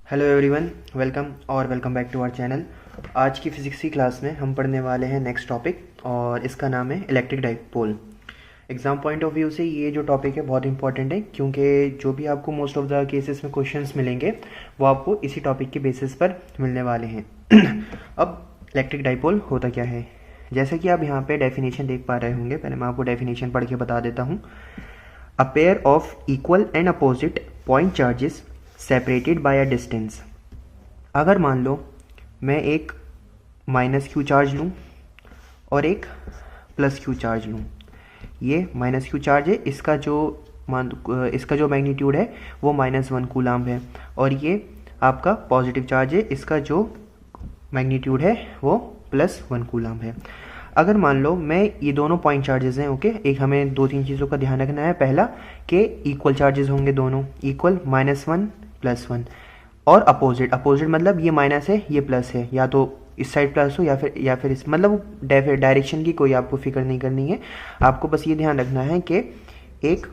Hello everyone, welcome back to our channel. आज की physics की क्लास में हम पढ़ने वाले हैं नेक्स्ट टॉपिक और इसका नाम है electric dipole. Exam point of view से ये जो टॉपिक है बहुत इंपॉर्टेंट है, क्योंकि जो भी आपको मोस्ट ऑफ द केसेस में क्वेश्चंस मिलेंगे वो आपको इसी टॉपिक के बेसिस पर मिलने वाले हैं। अब इलेक्ट्रिक डाइपोल होता क्या है, जैसे कि आप यहाँ पे डेफिनेशन देख पा रहे होंगे। पहले मैं आपको डेफिनेशन पढ़ के बता देता हूँ। अ pair of equal and opposite point charges separated by a distance. अगर मान लो मैं एक माइनस क्यू चार्ज लूँ और एक प्लस क्यू चार्ज लूँ। ये माइनस क्यू चार्ज है, इसका जो मैग्नीट्यूड है वो -1 कूलाम्ब है, और ये आपका पॉजिटिव चार्ज है, इसका जो मैग्नीट्यूड है वो +1 कूलाम्ब है। अगर मान लो मैं ये दोनों पॉइंट चार्जेस हैं, ओके, एक हमें 2-3 चीज़ों का ध्यान रखना है। पहला कि इक्वल चार्जेस होंगे, दोनों इक्वल, -1 +1, और अपोजिट मतलब ये माइनस है ये प्लस है, या तो इस साइड प्लस हो या फिर इस, मतलब डायरेक्शन की कोई आपको फिक्र नहीं करनी है। आपको बस ये ध्यान रखना है कि एक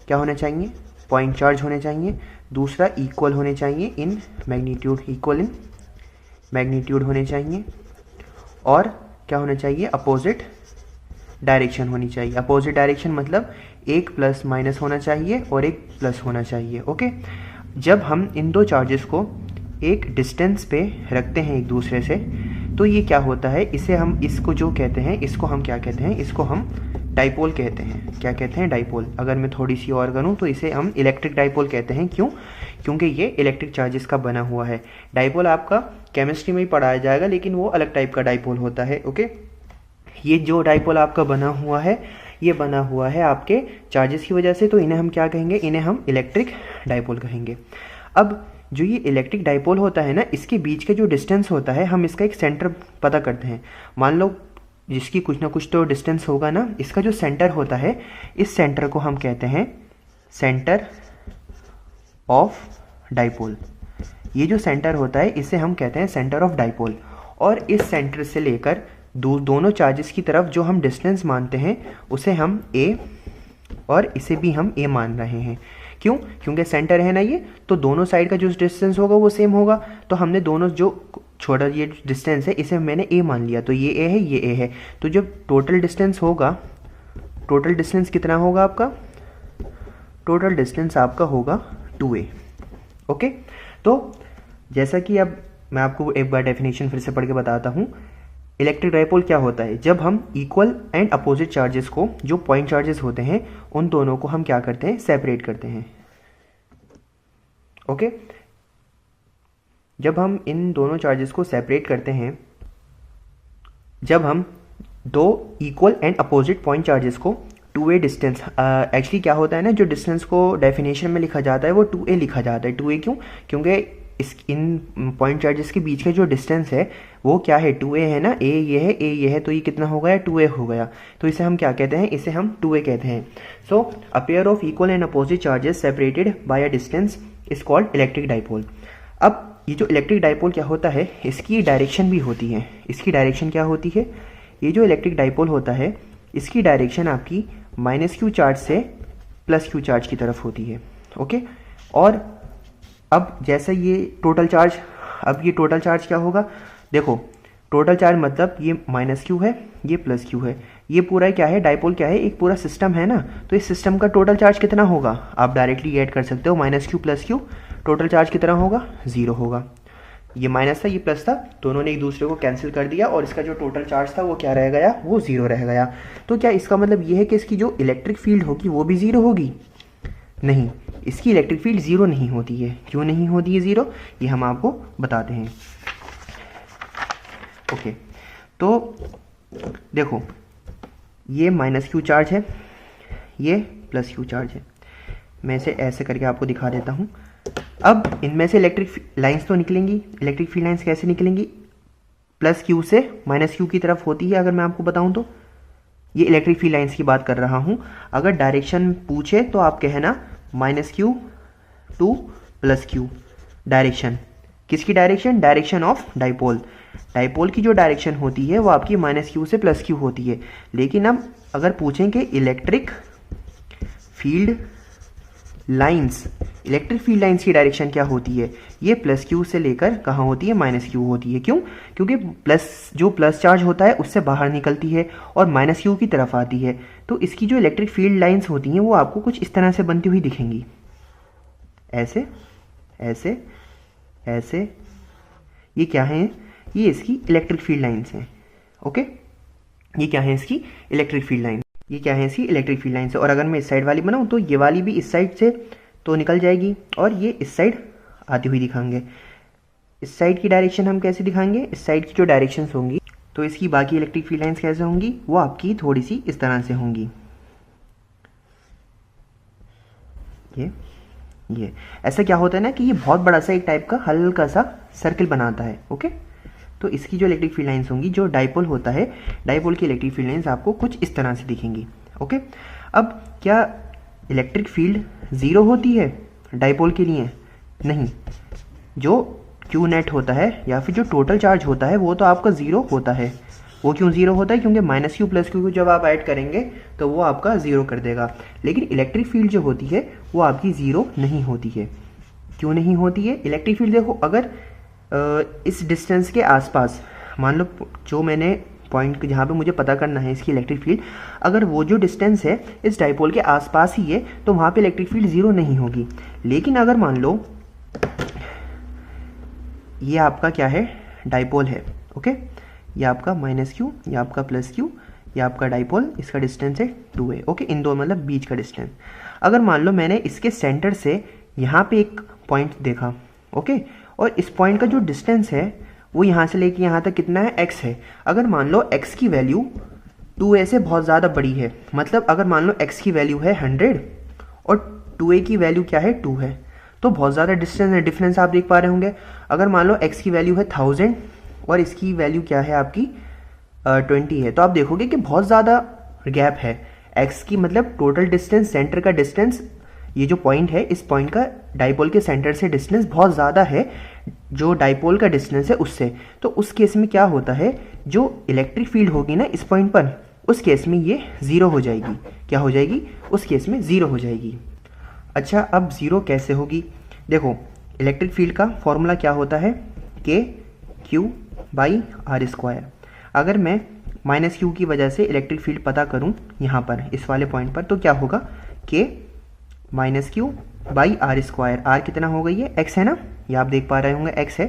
क्या होना चाहिए, पॉइंट चार्ज होने चाहिए, दूसरा इक्वल होने चाहिए in magnitude, equal in magnitude होने चाहिए, और क्या होना चाहिए, अपोजिट डायरेक्शन होनी चाहिए। अपोजिट डायरेक्शन मतलब एक प्लस माइनस होना चाहिए और एक प्लस होना चाहिए, ओके। जब हम इन दो चार्जेस को एक डिस्टेंस पे रखते हैं एक दूसरे से, तो ये क्या होता है, इसे हम इसको जो कहते हैं, इसको हम क्या कहते हैं, इसको हम डाइपोल कहते हैं। क्या कहते हैं, डाइपोल। अगर मैं थोड़ी सी और करूँ तो इसे हम इलेक्ट्रिक डाइपोल कहते हैं। क्यों? क्योंकि ये इलेक्ट्रिक चार्जेस का बना हुआ है। डाइपोल आपका केमिस्ट्री में ही पढ़ाया जाएगा, लेकिन वो अलग टाइप का डाइपोल होता है, ओके। ये जो डाइपोल आपका बना हुआ है, ये बना हुआ है आपके चार्जेस की वजह से, तो इन्हें हम क्या कहेंगे, इन्हें हम इलेक्ट्रिक डाइपोल कहेंगे। अब जो ये इलेक्ट्रिक डाइपोल होता है ना, इसके बीच का जो डिस्टेंस होता है, हम इसका एक सेंटर पता करते हैं। मान लो जिसकी कुछ ना कुछ तो डिस्टेंस होगा ना, इसका जो सेंटर होता है, इस सेंटर को हम कहते हैं सेंटर ऑफ डाइपोल। ये जो सेंटर होता है इसे हम कहते हैं सेंटर ऑफ डाइपोल। और इस सेंटर से लेकर दोनों चार्जेस की तरफ जो हम डिस्टेंस मानते हैं उसे हम a, और इसे भी हम a मान रहे हैं। क्यों? क्योंकि सेंटर है ना ये, तो दोनों साइड का जो डिस्टेंस होगा वो सेम होगा। तो हमने दोनों जो छोटा ये डिस्टेंस है इसे मैंने a मान लिया, तो ये a है ये a है। तो जब टोटल डिस्टेंस होगा, टोटल डिस्टेंस कितना होगा आपका, टोटल डिस्टेंस आपका होगा 2a, ओके। तो जैसा कि अब मैं आपको एक बार डेफिनेशन फिर से पढ़ के बताता हूँ। इलेक्ट्रिक डाइपोल क्या होता है, जब हम इक्वल एंड अपोजिट चार्जेस को, जो पॉइंट चार्जेस होते हैं, उन दोनों को हम क्या करते हैं, सेपरेट करते हैं, ओके। जब हम इन दोनों चार्जेस को सेपरेट करते हैं, जब हम दो equal and opposite point charges को 2a डिस्टेंस, एक्चुअली क्या होता है ना, जो डिस्टेंस को डेफिनेशन में लिखा जाता है वो 2a लिखा जाता है। 2a क्यों? क्योंकि इन पॉइंट चार्जेस के बीच का जो डिस्टेंस है वो क्या है, 2a है ना, a ये है, a ये है, तो ये कितना हो गया, 2a हो गया। तो इसे हम क्या कहते हैं, इसे हम 2a कहते हैं। So a pair of equal and opposite charges separated by a distance is called electric dipole. अब ये जो इलेक्ट्रिक डाइपोल क्या होता है, इसकी डायरेक्शन भी होती है। इसकी डायरेक्शन क्या होती है, ये जो इलेक्ट्रिक डाइपोल होता है इसकी डायरेक्शन आपकी -q चार्ज से +q चार्ज की तरफ होती है, ओके। और अब जैसे ये टोटल चार्ज, अब ये टोटल चार्ज क्या होगा, देखो टोटल चार्ज मतलब ये -q है, ये +q है, ये पूरा क्या है, डाइपोल क्या है, एक पूरा सिस्टम है ना। तो इस सिस्टम का टोटल चार्ज कितना होगा, आप डायरेक्टली ऐड कर सकते हो, -q +q, टोटल चार्ज कितना होगा, 0 होगा। ये माइनस था ये प्लस था, दोनों ने एक दूसरे को कैंसिल कर दिया, और इसका जो टोटल चार्ज था वो क्या रह गया, वो 0 रह गया। तो क्या इसका मतलब ये है कि इसकी जो इलेक्ट्रिक फील्ड होगी वो भी 0 होगी? नहीं, इसकी इलेक्ट्रिक फील्ड 0 नहीं होती है। क्यों नहीं होती है 0, ये हम आपको बताते हैं, ओके। तो देखो ये -q चार्ज है, ये +q चार्ज है। मैं इसे ऐसे करके आपको दिखा देता हूँ। अब इनमें से इलेक्ट्रिक लाइंस तो निकलेंगी। इलेक्ट्रिक फील्ड लाइंस कैसे निकलेंगी, +q से -q की तरफ होती है। अगर मैं आपको बताऊं तो ये इलेक्ट्रिक फील्ड लाइंस की बात कर रहा हूं। अगर डायरेक्शन पूछे तो आप कहना -q टू +q। डायरेक्शन किसकी, direction, direction of dipole. Dipole की जो डायरेक्शन होती है वो आपकी -q से +q होती है। लेकिन अब अगर पूछें कि electric field lines electric field lines की डायरेक्शन क्या होती है, ये प्लस क्यू से लेकर कहाँ होती है, माइनस क्यू होती है। क्यों? क्योंकि जो प्लस चार्ज होता है उससे बाहर निकलती है और माइनस क्यू की तरफ आती है। तो इसकी जो इलेक्ट्रिक फील्ड लाइंस होती हैं वो आपको कुछ इस तरह से बनती हुई दिखेंगी, ऐसे ऐसे ऐसे। ये क्या है? ये इसकी इलेक्ट्रिक फील्ड लाइंस हैं। ओके, ये क्या है? इसकी इलेक्ट्रिक फील्ड लाइन। ये क्या है? इसकी इलेक्ट्रिक फील्ड लाइन से। और अगर मैं इस साइड वाली बनाऊँ तो ये वाली भी इस साइड से तो निकल जाएगी और ये इस साइड आती हुई दिखाएंगे। इस साइड की डायरेक्शन हम कैसे दिखाएंगे? इस साइड की जो डायरेक्शंस होंगी तो इसकी बाकी इलेक्ट्रिक फील्ड लाइंस कैसे होंगी, वो आपकी थोड़ी सी इस तरह से होंगी। ये ऐसा क्या होता है ना कि ये बहुत बड़ा सा एक टाइप का हल्का सा सर्कल बनाता है। ओके, तो इसकी जो इलेक्ट्रिक फील्ड लाइंस होंगी, जो डाइपोल होता है, डाइपोल की इलेक्ट्रिक फील्ड लाइंस आपको कुछ इस तरह से दिखेंगी। ओके, अब क्या इलेक्ट्रिक फील्ड ज़ीरो होती है डाइपोल के लिए? नहीं, जो क्यू नेट होता है या फिर जो टोटल चार्ज होता है वो तो आपका ज़ीरो होता है। वो क्यों ज़ीरो होता है? क्योंकि माइनस क्यू प्लस क्यू को जब आप ऐड करेंगे तो वो आपका ज़ीरो कर देगा। लेकिन इलेक्ट्रिक फील्ड जो होती है वो आपकी ज़ीरो नहीं होती है। क्यों नहीं होती है? इलेक्ट्रिक फील्ड देखो, अगर इस डिस्टेंस के आसपास, मान लो जो मैंने पॉइंट जहाँ पे मुझे पता करना है इसकी इलेक्ट्रिक फील्ड, अगर वो जो डिस्टेंस है इस डाइपोल के आसपास ही है तो वहाँ पे इलेक्ट्रिक फील्ड ज़ीरो नहीं होगी। लेकिन अगर मान लो ये आपका क्या है, डाइपोल है। ओके, ये आपका माइनस क्यू, ये आपका प्लस क्यू, ये आपका डाइपोल, इसका डिस्टेंस है 2a। ओके, इन दो मतलब बीच का डिस्टेंस। अगर मान लो मैंने इसके सेंटर से यहाँ पे एक पॉइंट देखा, ओके, और इस पॉइंट का जो डिस्टेंस है वो यहाँ से लेके यहाँ तक कितना है, x है। अगर मान लो x की वैल्यू 2a से बहुत ज़्यादा बड़ी है, मतलब अगर मान लो x की वैल्यू है 100 और 2a की वैल्यू क्या है, 2 है, तो बहुत ज़्यादा डिफरेंस आप देख पा रहे होंगे। अगर मान लो x की वैल्यू है 1000 और इसकी वैल्यू क्या है आपकी 20 है, तो आप देखोगे कि बहुत ज़्यादा गैप है। x की मतलब टोटल डिस्टेंस, सेंटर का डिस्टेंस, ये जो पॉइंट है इस पॉइंट का डाइपोल के सेंटर से डिस्टेंस बहुत ज़्यादा है जो डाइपोल का डिस्टेंस है उससे। तो उस केस में क्या होता है, जो इलेक्ट्रिक फील्ड होगी ना इस पॉइंट पर, उस केस में ये ज़ीरो हो जाएगी। क्या हो जाएगी? उस केस में ज़ीरो हो जाएगी। अच्छा, अब ज़ीरो कैसे होगी? देखो, इलेक्ट्रिक फील्ड का फॉर्मूला क्या होता है, के क्यू बाई आर स्क्वायर। अगर मैं माइनस क्यू की वजह से इलेक्ट्रिक फील्ड पता करूं यहाँ पर इस वाले पॉइंट पर, तो क्या होगा, k minus q by r square. R कितना हो गई है, एक्स है ना, ये आप देख पा रहे होंगे एक्स है,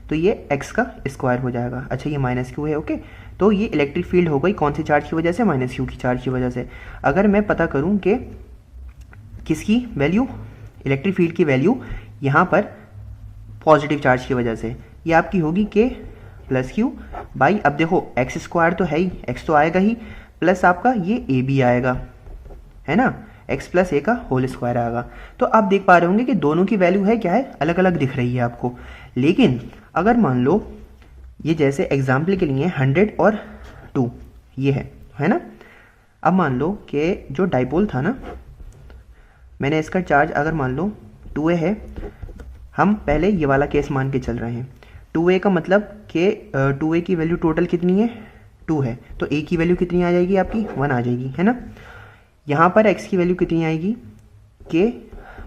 तो ये एक्स का स्क्वायर हो जाएगा। अच्छा, ये माइनस क्यू है। ओके, तो ये इलेक्ट्रिक फील्ड हो गई कौन सी चार्ज की वजह से, माइनस क्यू की चार्ज की वजह से। अगर मैं पता करूँ कि किसकी वैल्यू, इलेक्ट्रिक फील्ड की वैल्यू यहाँ पर पॉजिटिव चार्ज की वजह से, ये आपकी होगी के प्लस क्यू बाई, अब देखो एक्स स्क्वायर तो है ही, एक्स तो आएगा ही, प्लस आपका ये ए बी आएगा, है ना, एक्स प्लस ए का होल स्क्वायर आएगा। तो आप देख पा रहे होंगे कि दोनों की वैल्यू है क्या है, अलग अलग दिख रही है आपको। लेकिन अगर मान लो ये जैसे एग्जाम्पल के लिए 100 और 2 ये है ना, अब मान लो कि जो डाइपोल था ना, मैंने इसका चार्ज अगर मान लो 2a है, हम पहले ये वाला केस मान के चल रहे हैं। 2a का मतलब कि 2a की वैल्यू टोटल कितनी है, 2 है, तो a की वैल्यू कितनी आ जाएगी आपकी, 1 आ जाएगी, है ना। यहाँ पर x की वैल्यू कितनी आएगी, k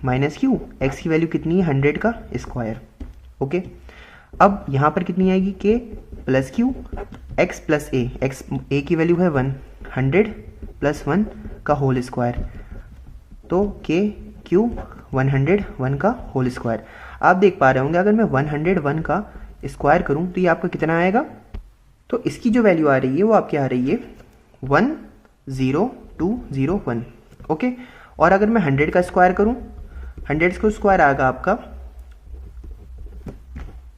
माइनस क्यू, x की वैल्यू कितनी है 100 का स्क्वायर। ओके, अब यहाँ पर कितनी आएगी, k plus Q X plus A, X A की वैल्यू है 1, 100 प्लस 1 का होल स्क्वायर, तो k क्यू 101 का होल स्क्वायर। आप देख पा रहे होंगे अगर मैं 101 का स्क्वायर करूं तो ये आपका कितना आएगा, तो इसकी जो वैल्यू आ रही है वो आपकी आ रही है 10201। ओके, और अगर मैं 100 का स्क्वायर करूं, 100 का स्क्वायर आएगा आपका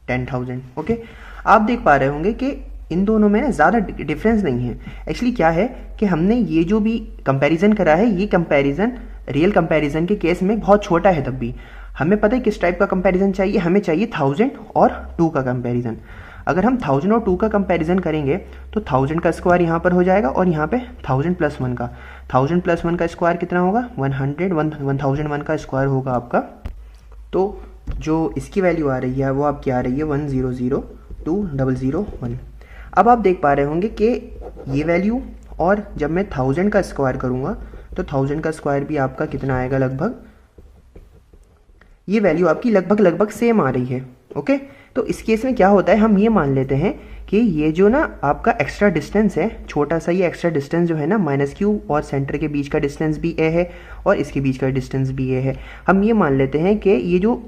10,000। ओके, आप देख पा रहे होंगे कि इन दोनों में ना ज़्यादा डिफरेंस नहीं है। एक्चुअली क्या है कि हमने ये जो भी कंपैरिजन करा है, ये कंपैरिजन रियल कंपैरिजन के केस में बहुत छोटा है। तब भी हमें पता है किस टाइप का कंपैरिजन चाहिए, हमें चाहिए 1000 और 2 का कंपैरिजन। अगर हम 1000 और 2 का कंपैरिजन करेंगे तो 1000 का स्क्वायर यहाँ पर हो जाएगा और यहाँ पे 1000 प्लस 1 का, 1000 प्लस 1 का स्क्वायर कितना होगा, 1001 का स्क्वायर होगा आपका। तो जो इसकी वैल्यू आ रही है वो आपकी आ रही है 1002001। अब आप देख पा रहे होंगे कि ये वैल्यू, और जब मैं 1000 का स्क्वायर करूँगा तो 1000 का स्क्वायर भी आपका कितना आएगा, लगभग ये वैल्यू आपकी लगभग लगभग सेम आ रही है। ओके, तो इस केस में क्या होता है, हम ये मान लेते हैं कि ये जो ना आपका एक्स्ट्रा डिस्टेंस है, छोटा सा ये एक्स्ट्रा डिस्टेंस जो है ना -q और सेंटर के बीच का डिस्टेंस भी a है और इसके बीच का डिस्टेंस भी a है। हम ये मान लेते हैं कि ये जो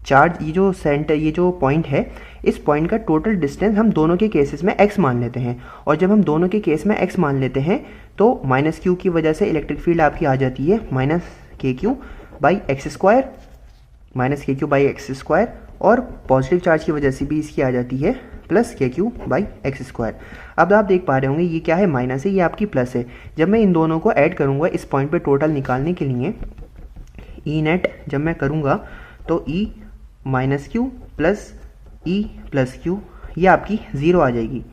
चार्ज, ये जो सेंटर, ये जो पॉइंट है, इस पॉइंट का टोटल डिस्टेंस हम दोनों के केसेस में x मान लेते हैं। और जब हम दोनों के केस में x मान लेते हैं तो -q की वजह से इलेक्ट्रिक फील्ड आपकी आ जाती है -kq/x², और पॉजिटिव चार्ज की वजह से भी इसकी आ जाती है +kq/x²। अब आप देख पा रहे होंगे ये क्या है, माइनस है, ये आपकी प्लस है। जब मैं इन दोनों को ऐड करूँगा इस पॉइंट पे टोटल निकालने के लिए, ई नेट जब मैं करूँगा तो E -q plus E plus q, ये आपकी 0 आ जाएगी।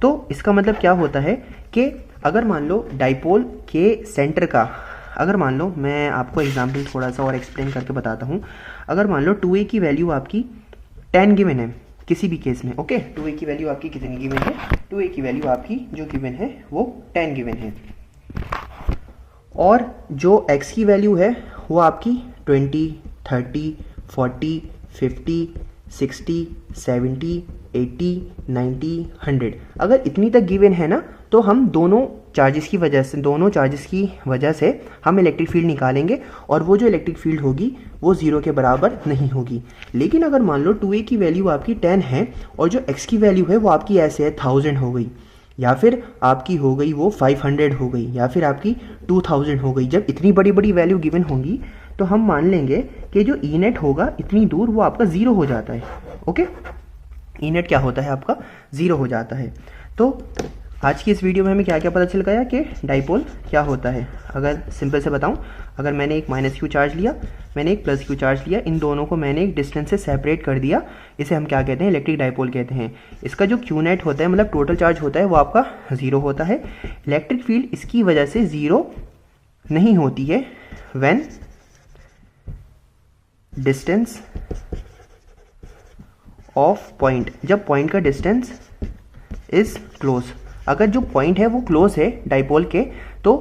तो इसका मतलब क्या होता है कि अगर मान लो डाइपोल के सेंटर का, अगर मान लो, मैं आपको एग्जांपल थोड़ा सा और एक्सप्लेन करके बताता हूँ। अगर मान लो 2a की वैल्यू आपकी 10 गिवन है किसी भी केस में। ओके, 2a की वैल्यू आपकी कितनी गिवन है, 2a की वैल्यू आपकी जो गिवन है वो 10 गिवन है, और जो x की वैल्यू है वो आपकी 20, 30, 40, 50, 60, 70, 80, 90, 100 अगर इतनी तक गिवन है ना, तो हम दोनों चार्जेस की वजह से हम इलेक्ट्रिक फील्ड निकालेंगे, और वो जो इलेक्ट्रिक फील्ड होगी वो 0 के बराबर नहीं होगी। लेकिन अगर मान लो 2a की वैल्यू आपकी 10 है और जो x की वैल्यू है वो आपकी ऐसे है 1000 हो गई, या फिर आपकी हो गई वो 500 हो गई, या फिर आपकी 2000 हो गई। जब इतनी बड़ी बड़ी वैल्यू गिवन होंगी तो हम मान लेंगे कि जो ई नेट होगा इतनी दूर वो आपका 0 हो जाता है। ओके, ई नेट क्या होता है आपका 0 हो जाता है। तो आज की इस वीडियो में हमें क्या क्या पता चल गया कि डाइपोल क्या होता है। अगर सिंपल से बताऊं, अगर मैंने एक -q चार्ज लिया, मैंने एक +q चार्ज लिया, इन दोनों को मैंने एक डिस्टेंस से सेपरेट कर दिया, इसे हम क्या कहते हैं, इलेक्ट्रिक डाइपोल कहते हैं। इसका जो q नेट होता है, मतलब टोटल चार्ज होता है, वो आपका 0 होता है। इलेक्ट्रिक फील्ड इसकी वजह से 0 नहीं होती है व्हेन डिस्टेंस ऑफ पॉइंट, जब पॉइंट का डिस्टेंस इज क्लोज। अगर जो पॉइंट है वो क्लोज है डाइपोल के तो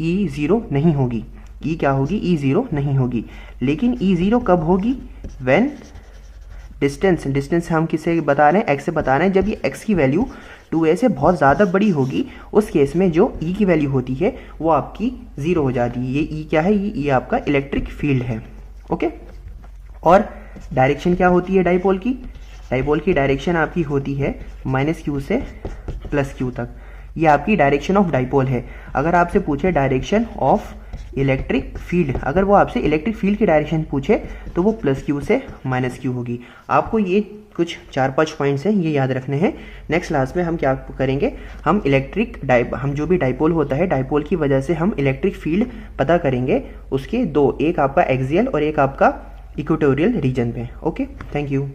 E0 नहीं होगी। E क्या होगी, E0 नहीं होगी। लेकिन E0 कब होगी, व्हेन डिस्टेंस हम किसे बता रहे हैं, x से बता रहे हैं। जब ये x की वैल्यू 2a से बहुत ज़्यादा बड़ी होगी, उस केस में जो E की वैल्यू होती है वो आपकी 0 हो जाती है। ये E क्या है, ये आपका इलेक्ट्रिक फील्ड है। ओके, और डायरेक्शन क्या होती है डाइपोल की, डाइपोल की डायरेक्शन आपकी होती है -q से +q तक। ये आपकी डायरेक्शन ऑफ डाइपोल है। अगर आपसे पूछे डायरेक्शन ऑफ इलेक्ट्रिक फील्ड, अगर वो आपसे इलेक्ट्रिक फील्ड की डायरेक्शन पूछे तो वो +q से -q होगी। आपको ये कुछ 4-5 पॉइंट्स हैं, ये याद रखने हैं। नेक्स्ट क्लास में हम क्या करेंगे, हम हम जो भी डाइपोल होता है, डाइपोल की वजह से हम इलेक्ट्रिक फील्ड पता करेंगे। उसके दो, एक आपका एक्सियल और एक आपका इक्वेटोरियल रीजन पे। Okay, thank you.